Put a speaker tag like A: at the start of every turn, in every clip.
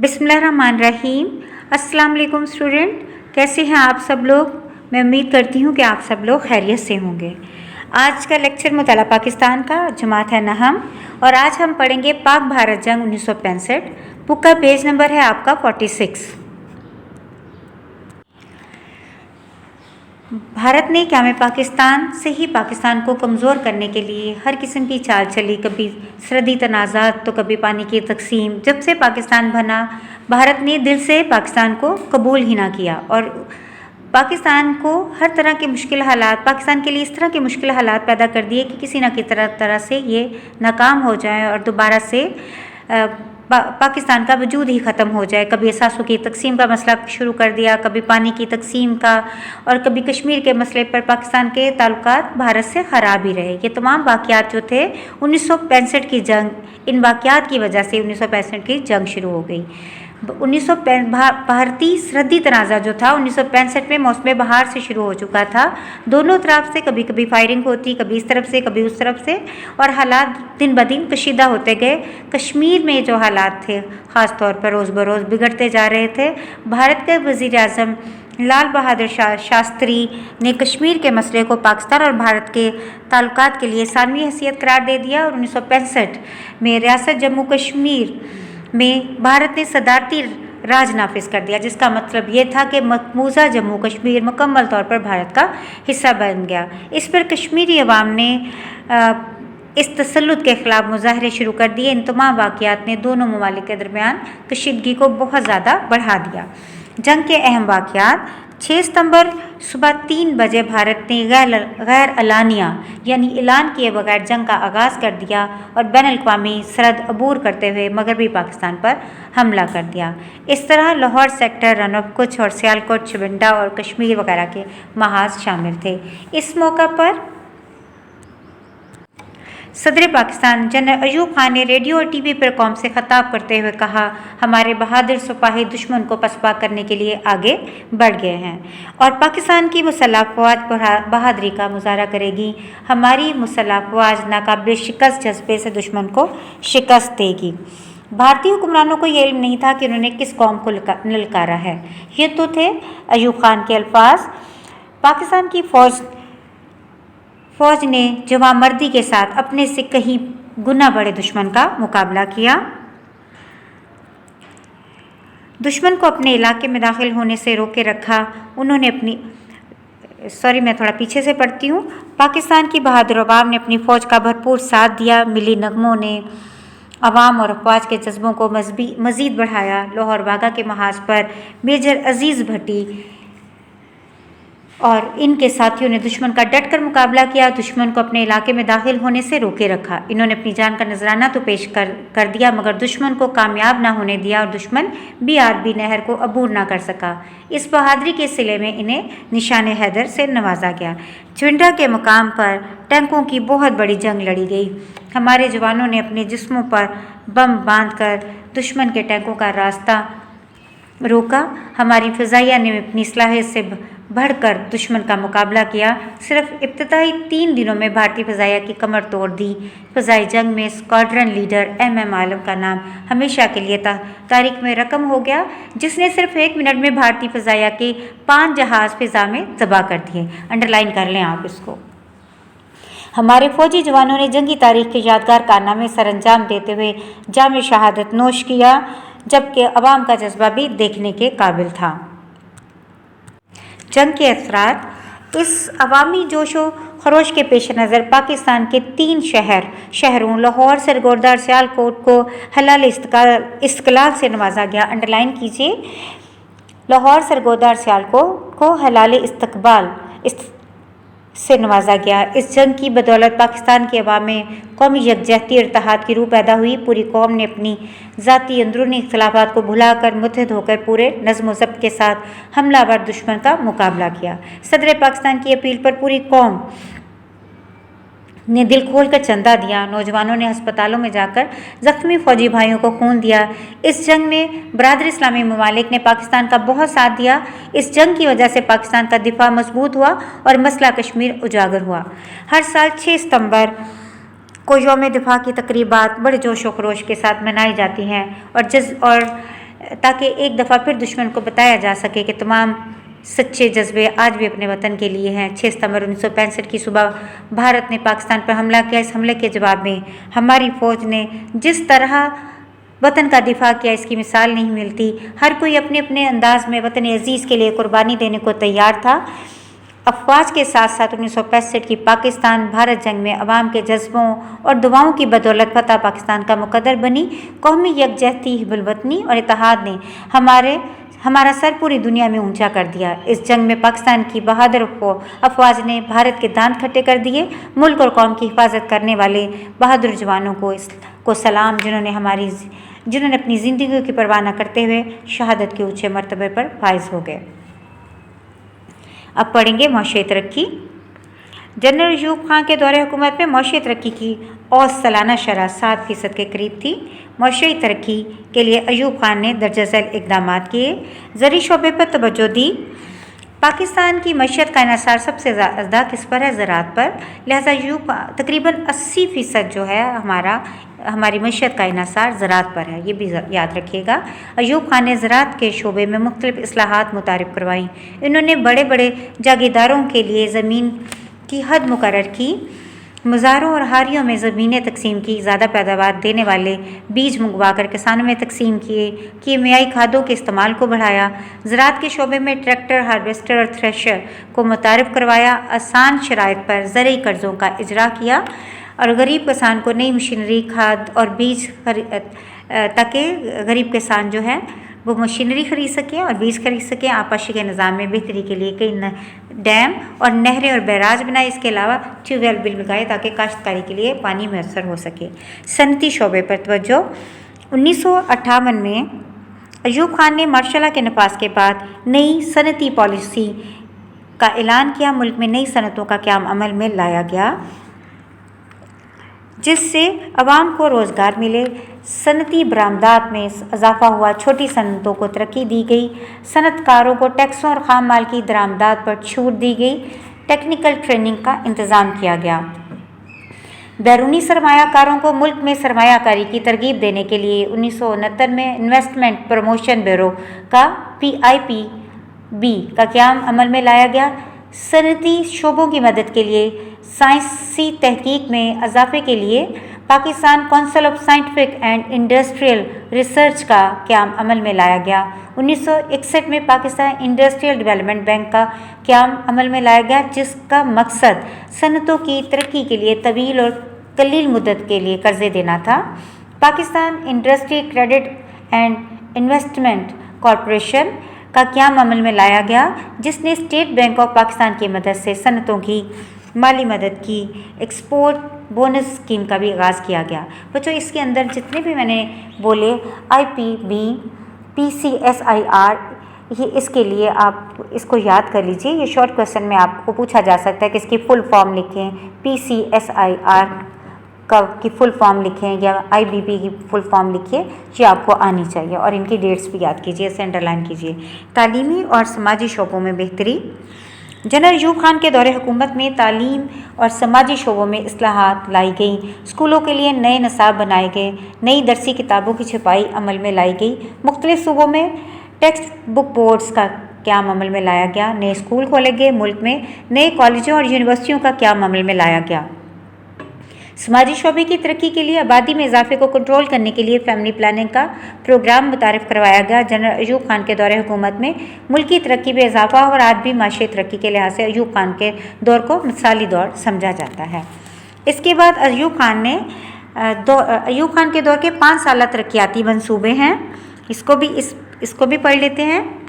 A: बिस्मिल्लाहिर्रहमानिर्रहीम। अस्सलाम वालेकुम स्टूडेंट, कैसे हैं आप सब लोग। मैं उम्मीद करती हूँ कि आप सब लोग खैरियत से होंगे। आज का लेक्चर मुताला पाकिस्तान का जमात है नहम और आज हम पढ़ेंगे पाक भारत जंग 1965। बुक का पेज नंबर है आपका 46। भारत ने क़याम पाकिस्तान से ही पाकिस्तान को कमज़ोर करने के लिए हर किस्म की चाल चली, कभी सरहदी तनाज़ात तो कभी पानी की तकसीम। जब से पाकिस्तान बना, भारत ने दिल से पाकिस्तान को कबूल ही ना किया और पाकिस्तान को हर तरह के मुश्किल हालात, पाकिस्तान के लिए इस तरह के मुश्किल हालात पैदा कर दिए कि किसी न किसी तरह से ये नाकाम हो जाए और दोबारा से पाकिस्तान का वजूद ही ख़त्म हो जाए। कभी असासों की तकसीम का मसला शुरू कर दिया, कभी पानी की तकसीम का और कभी कश्मीर के मसले पर पाकिस्तान के ताल्लुकात भारत से ख़राब ही रहे। ये तमाम वाक़यात जो थे 1965 की जंग, इन वाक़यात की वजह से 1965 की जंग शुरू हो गई। भारतीय सरहदी तनाज़ा जो था 1965 में मौसम बहार से शुरू हो चुका था। दोनों तरफ से कभी कभी फायरिंग होती, कभी इस तरफ से कभी उस तरफ से, और हालात दिन ब दिन कशीदा होते गए। कश्मीर में जो हालात थे ख़ास तौर पर रोज़ बरोज़ बिगड़ते जा रहे थे। भारत के वज़ीर आज़म लाल बहादुर शास्त्री ने कश्मीर के मसले को पाकिस्तान और भारत के ताल्लुकात के लिए सानवी हैसियत करार दे दिया और 1965 में रियासत जम्मू कश्मीर में भारत ने सदारती राज नाफिज कर दिया, जिसका मतलब ये था कि मकबूजा जम्मू कश्मीर मुकम्मल तौर पर भारत का हिस्सा बन गया। इस पर कश्मीरी अवाम ने इस तसल्लुत के ख़िलाफ़ मुजाहरे शुरू कर दिए। इन तमाम वाक़यात ने दोनों ममालिक के दरमियान कशीदगी को बहुत ज़्यादा बढ़ा दिया। जंग के अहम वाक़यात: 6 सितंबर सुबह 3 बजे भारत ने गैर अलानिया यानी ऐलान किए बगैर जंग का आगाज़ कर दिया और बैनुल-अक़वामी सरहद अबूर करते हुए मगरबी पाकिस्तान पर हमला कर दिया। इस तरह लाहौर सेक्टर, रन-ऑफ कुछ और सियालकोट, शबिंडा और कश्मीर वगैरह के महाज शामिल थे। इस मौका पर सदर पाकिस्तान जनरल अयूब खान ने रेडियो और टीवी पर कौम से खिताब करते हुए कहा, हमारे बहादुर सिपाही दुश्मन को पसपा करने के लिए आगे बढ़ गए हैं और पाकिस्तान की मुसल्लह फ़ौज बहादुरी का मुजाहरा करेगी। हमारी मुसल्लह फ़ौज नाकाबिल शिकस्त जज्बे से दुश्मन को शिकस्त देगी। भारतीय हुक्मरानों को ये इल्म नहीं था कि उन्होंने किस कौम को ललकारा है। ये तो थे अयूब खान के अल्फाज। पाकिस्तान की फ़ौज ने जवामर्दी के साथ अपने से कहीं गुना बड़े दुश्मन का मुकाबला किया। दुश्मन को अपने इलाके में दाखिल होने से रोके रखा। उन्होंने मैं थोड़ा पीछे से पढ़ती हूँ। पाकिस्तान की बहादुर अवाम ने अपनी फ़ौज का भरपूर साथ दिया। मिली नगमों ने अवाम और अफवाज के जज्बों को मज़ीद बढ़ाया। लाहौर वाघा के महाज पर मेजर अजीज़ भट्टी और इनके साथियों ने दुश्मन का डट कर मुकाबला किया, दुश्मन को अपने इलाके में दाखिल होने से रोके रखा। इन्होंने अपनी जान का नजराना तो पेश कर दिया, मगर दुश्मन को कामयाब ना होने दिया और दुश्मन BRB नहर को अबूर ना कर सका। इस बहादुरी के सिले में इन्हें निशान हैदर से नवाजा गया। चुंडा के मुकाम पर टैंकों की बहुत बड़ी जंग लड़ी गई। हमारे जवानों ने अपने जिस्मों पर बम बांधकर दुश्मन के टैंकों का रास्ता रोका। हमारी फ़िज़ाइया ने अपनी सलाहियत से बढ़कर दुश्मन का मुकाबला किया। सिर्फ इब्तदाई 3 दिनों में भारतीय फ़िज़ाइया की कमर तोड़ दी। फ़िज़ाई जंग में स्क्वाड्रन लीडर MM आलम का नाम हमेशा के लिए तारीख में रकम हो गया, जिसने सिर्फ 1 मिनट में भारतीय फ़िज़ाइया के 5 जहाज़ फ़िज़ा में तबाह कर दिए। अंडरलाइन कर लें आप इसको। हमारे फ़ौजी जवानों ने जंगी तारीख के यादगार कारनामे सरअंजाम देते हुए जाम शहादत नोश किया, जबकि अवाम का जज्बा भी देखने के काबिल था। जंग के असरात: इस अवामी जोशो खरोश के पेश नज़र पाकिस्तान के 3 शहरों लाहौर, सरगोदा और सियालकोट को हलाल इस्तिक़लाल से नवाजा गया। अंडरलाइन कीजिए, लाहौर, सरगोदा और सियालकोट को हलाल इस्तिक़बाल से नवाजा गया। इस जंग की बदौलत पाकिस्तान के अवाम में कौमी यकजहती और इत्तेहाद की रूह पैदा हुई। पूरी कौम ने अपनी ज़ाती अंदरूनी इख्तिलाफ़ात को भुलाकर मुत्तहिद होकर पूरे नज़्म व ज़ब्त के साथ हमलावर दुश्मन का मुकाबला किया। सदर पाकिस्तान की अपील पर पूरी कौम ने दिल खोल कर चंदा दिया। नौजवानों ने अस्पतालों में जाकर ज़ख्मी फ़ौजी भाइयों को खून दिया। इस जंग में बरादर इस्लामी ममालिक ने पाकिस्तान का बहुत साथ दिया। इस जंग की वजह से पाकिस्तान का दिफा मजबूत हुआ और मसला कश्मीर उजागर हुआ। हर साल 6 सितंबर को यौम दिफा की तकरीबात बड़े जोश व खरोश के साथ मनाई जाती हैं और ताकि एक दफ़ा फिर दुश्मन को बताया जा सके कि तमाम सच्चे जज्बे आज भी अपने वतन के लिए हैं। 6 सितंबर 1965 की सुबह भारत ने पाकिस्तान पर हमला किया। इस हमले के जवाब में हमारी फ़ौज ने जिस तरह वतन का दिफा किया, इसकी मिसाल नहीं मिलती। हर कोई अपने अपने अंदाज में वतन अजीज़ के लिए कुर्बानी देने को तैयार था। अफवाज के साथ साथ 1965 की पाकिस्तान भारत जंग में अवाम के जज्बों और दुआओं की बदौलत फतह पाकिस्तान का मुकद्दर बनी। कौमी यकजहती, हिब्बुल वतनी और इत्तेहाद ने हमारा सर पूरी दुनिया में ऊंचा कर दिया। इस जंग में पाकिस्तान की बहादुर अफवाज ने भारत के दांत खट्टे कर दिए। मुल्क और कौम की हिफाजत करने वाले बहादुर जवानों को सलाम, जिन्होंने अपनी ज़िंदगी की परवाह न करते हुए शहादत के ऊंचे मर्तबे पर फाइज हो गए। अब पढ़ेंगे मौशे तरक्की। जनरल अयूब खान के दौरे हुकूमत में मौशे तरक्की की औसत सालाना शरह 7% के करीब थी। मौशे तरक्की के लिए अयूब खान ने दर्ज झैल इकदाम किए। ज़री शोबे पर तवज्जो दी। पाकिस्तान की मईशत का इन्हिसार सबसे ज़्यादा किस पर है? ज़राअत पर। लिहाजा अयूब तकरीबन 80% जो है हमारी मईशत का इन्हिसार ज़राअत पर है, ये भी याद रखिएगा। अयूब खान ने ज़राअत के शोबे में मुख्तलिफ इस्लाहात मुतारिफ करवाई। इन्होंने बड़े बड़े जागीरदारों के लिए ज़मीन की हद मुकर्रर की। मज़ारों और हारियों में ज़मीनें तकसीम की। ज़्यादा पैदावार देने वाले बीज मंगवा कर किसानों में तकसीम किए। कीमियाई खादों के इस्तेमाल को बढ़ाया। ज़राअत के शोबे में ट्रैक्टर, हार्वेस्टर और थ्रेशर को मुतारिफ करवाया। आसान शराइत पर ज़रई कर्ज़ों का इजरा किया और गरीब किसान को नई मशीनरी, खाद और बीज ताकि गरीब किसान जो है वो मशीनरी खरीद सकें और बीज खरीद सकें। आपाशी के निज़ाम में बेहतरी के लिए कई डैम और नहरें और बैराज बनाए। इसके अलावा ट्यूबवेल बिल लगाए ताकि काश्तकारी के लिए पानी मैसर हो सके। सनती शोबे पर तवज्जो। 1958 में अयूब खान ने मार्शल लॉ के नफाज के बाद नई सनती पॉलिसी का ऐलान किया। मुल्क में नई सनतों का क़याम अमल में लाया गया जिससे अवाम को रोज़गार मिले। सनती बरामदात में इजाफा हुआ। छोटी सनतों को तरक्की दी गई। सनतकारों को टैक्सों और खाम माल की दरामदात पर छूट दी गई। टेक्निकल ट्रेनिंग का इंतज़ाम किया गया। बैरूनी सरमायाकारों को मुल्क में सरमायाकारी की तरगीब देने के लिए 1969 में इन्वेस्टमेंट प्रमोशन ब्यूरो का PIPB का क़याम अमल में लाया गया। सनती शोबों की मदद के लिए साइंसी तहकीक में इजाफे के लिए Pakistan council of scientific and industrial research का क़याम अमल में लाया गया। 1961 में पाकिस्तान इंडस्ट्रियल डेवलपमेंट बैंक का क़याम अमल में लाया गया जिसका मकसद सनतों की तरक्की के लिए तवील और कलील मुद्दत के लिए कर्जे देना था। Pakistan industry credit and investment corporation का क़याम अमल में लाया गया जिसने स्टेट बैंक ऑफ पाकिस्तान की मदद से सनतों की माली मदद की। एक्सपोर्ट बोनस स्कीम का भी आगाज़ किया गया। बच्चों इसके अंदर जितने भी मैंने बोले IPB, PCSIR, ये इसके लिए आप इसको याद कर लीजिए। ये शॉर्ट क्वेश्चन में आपको पूछा जा सकता है कि इसकी फुल फॉर्म लिखें। PCSIR की फुल फॉर्म लिखें या IBB की फुल फॉर्म लिखिए। ये आपको आनी चाहिए और इनकी डेट्स भी याद कीजिए, इसे अंडरलाइन कीजिए। तालीमी और समाजी शोबों में बेहतरी। जनरल अयूब खान के दौरे हुकूमत में तालीम और समाजी शोबों में इस्लाहात लाई गई। स्कूलों के लिए नए नसाब बनाए गए। नई दरसी किताबों की छपाई अमल में लाई गई। मुख्तलिफ सूबों में टेक्स्ट बुक बोर्ड्स का क़याम अमल में लाया गया। नए स्कूल खोले गए। मुल्क में नए कॉलेजों और यूनिवर्सिटियों का क़याम अमल में लाया गया। समाजी शोबे की तरक्की के लिए आबादी में इजाफे को कंट्रोल करने के लिए फैमिली प्लानिंग का प्रोग्राम मुतारिफ करवाया गया। जनरल अयूब खान के दौरे हुकूमत में मुल्की तरक्की में इजाफा और आज भी माशी तरक्की के लिहाज से अयूब खान के दौर को मिसाली दौर समझा जाता है। इसके बाद अयूब खान के दौर के 5 साल तरक्याती मंसूबे हैं। इसको भी पढ़ लेते हैं।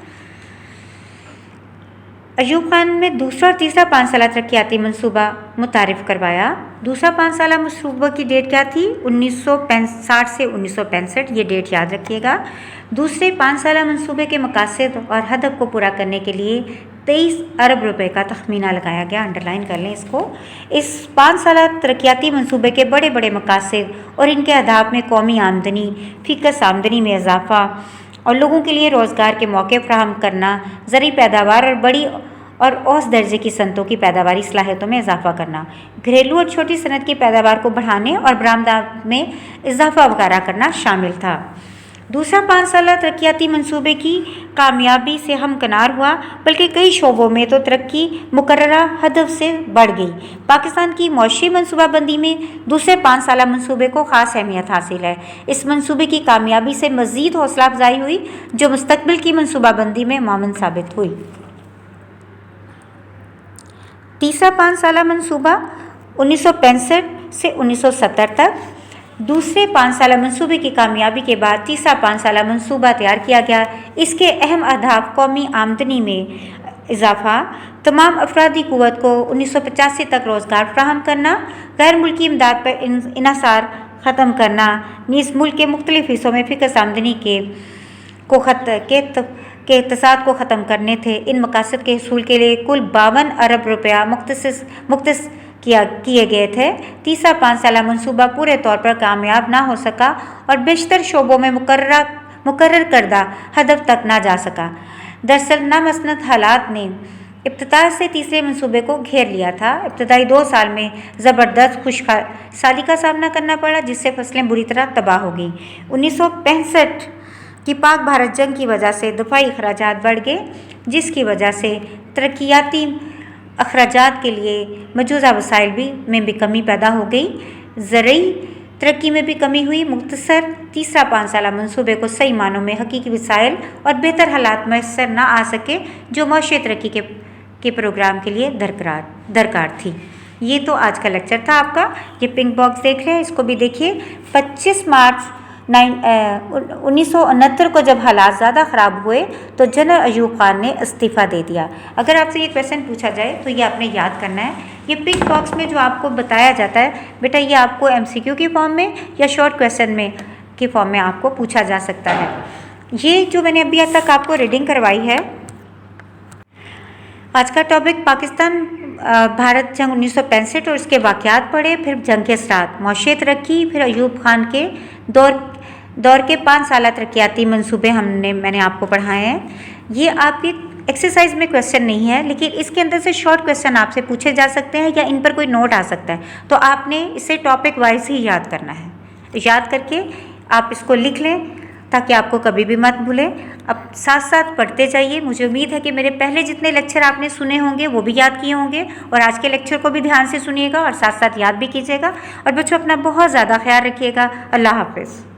A: अयूब खान ने दूसरा और तीसरा 5 साल तरक्याती मनसूबा मुतारिफ करवाया। दूसरा 5 साल मनसूबे की डेट क्या थी? 1960 से 1965, ये डेट याद रखिएगा। दूसरे 5 साल मनसूबे के मकासद और हदफ को पूरा करने के लिए 23 अरब रुपए का तखमीना लगाया गया। अंडरलाइन कर लें इसको। इस 5 साल तरक्याती मनसूबे के बड़े बड़े मकासद और इनके अहदाफ में कौमी आमदनी, फ़ीसद आमदनी में इजाफा और लोगों के लिए रोज़गार के मौके फराहम करना, ज़रूरी पैदावार और बड़ी और औसत दर्जे की सनतों की पैदावारी सलाहियतों में इजाफा करना, घरेलू और छोटी सनत की पैदावार को बढ़ाने और बरामदात में इजाफा वगैरह करना शामिल था। दूसरा 5 साला तरक्याती मंसूबे की कामयाबी से हमकिनार हुआ, बल्कि कई शोबों में तो तरक्की मुकर्ररा हदफ से बढ़ गई। पाकिस्तान की मौशी मनसूबाबंदी में दूसरे 5 साला मंसूबे को ख़ास अहमियत हासिल है। इस मंसूबे की कामयाबी से मज़ीद हौसला अफजाई हुई, जो मुस्तकबिल की मनसूबाबंदी में मामून साबित हुई। तीसरा 5 साला मंसूबा 1965 से 1970 तक। दूसरे 5 साला मंसूबे की कामयाबी के बाद तीसरा 5 साला मंसूबा तैयार किया गया। इसके अहम अहदाफ कौमी आमदनी में इजाफा, तमाम अफरादी क़ुव्वत को 1985 तक रोज़गार फराहम करना, गैर मुल्की इमदाद पर इन्हिसार ख़त्म करना, नीज़ मुल्क के मुख्तलिफ़ हिस्सों में फ़िक्स आमदनी के इक़्तिसाद को ख़त्म करने थे। इन मकासद के हसूल के लिए कुल 52 अरब रुपया मुख्तस किए गए थे। तीसरा 5 साला मंसूबा पूरे तौर पर कामयाब ना हो सका और बेशतर शोबों में मुकर्रर करदा हदफ तक ना जा सका। दरअसल नामसनद हालात ने इब्तिदा से तीसरे मंसूबे को घेर लिया था। इब्तदाई 2 साल में ज़बरदस्त खुशहाली का सामना करना पड़ा, जिससे फसलें बुरी तरह तबाह हो गईं। 1965 की पाक भारत जंग की वजह से दफ़ाई अखराजात बढ़ गए, जिसकी वजह से तरक्याती अखराजात के लिए मौजूदा वसाइल में भी कमी पैदा हो गई। ज़रई तरक्की में भी कमी हुई। मुख्तसर तीसरा 5 साला मंसूबे को सही मानों में हकीकी वसाइल और बेहतर हालात मैसर ना आ सके, जो मौशी तरक्की के प्रोग्राम के लिए दरकार थी। ये तो आज का लेक्चर था आपका। ये पिंक बॉक्स देख रहे हैं, इसको भी देखिए। 25 मार्च 1969 को जब हालात ज़्यादा ख़राब हुए तो जनरल अयूब खान ने इस्तीफ़ा दे दिया। अगर आपसे ये क्वेश्चन पूछा जाए तो ये आपने याद करना है। ये पिंक बॉक्स में जो आपको बताया जाता है बेटा, ये आपको MCQ के फॉर्म में या शॉर्ट क्वेश्चन में के फॉर्म में आपको पूछा जा सकता है। ये जो मैंने अभी तक आपको रीडिंग करवाई है, आज का टॉपिक पाकिस्तान भारत जंग 1965 और इसके वाक़यात पढ़े, फिर जंग के असरात, मौशी तरक्की, फिर अयूब खान के दौर के 5 साला तरक्याती मंसूबे मैंने आपको पढ़ाए हैं। ये आपकी एक्सरसाइज में क्वेश्चन नहीं है, लेकिन इसके अंदर से शॉर्ट क्वेश्चन आपसे पूछे जा सकते हैं या इन पर कोई नोट आ सकता है, तो आपने इसे टॉपिक वाइज ही याद करना है। तो याद करके आप इसको लिख लें ताकि आपको कभी भी मत भूलें। अब साथ साथ पढ़ते जाइए। मुझे उम्मीद है कि मेरे पहले जितने लेक्चर आपने सुने होंगे वो भी याद किए होंगे, और आज के लेक्चर को भी ध्यान से सुनिएगा और साथ साथ याद भी कीजिएगा। और बच्चों, अपना बहुत ज़्यादा ख्याल रखिएगा। अल्लाह हाफ़िज़।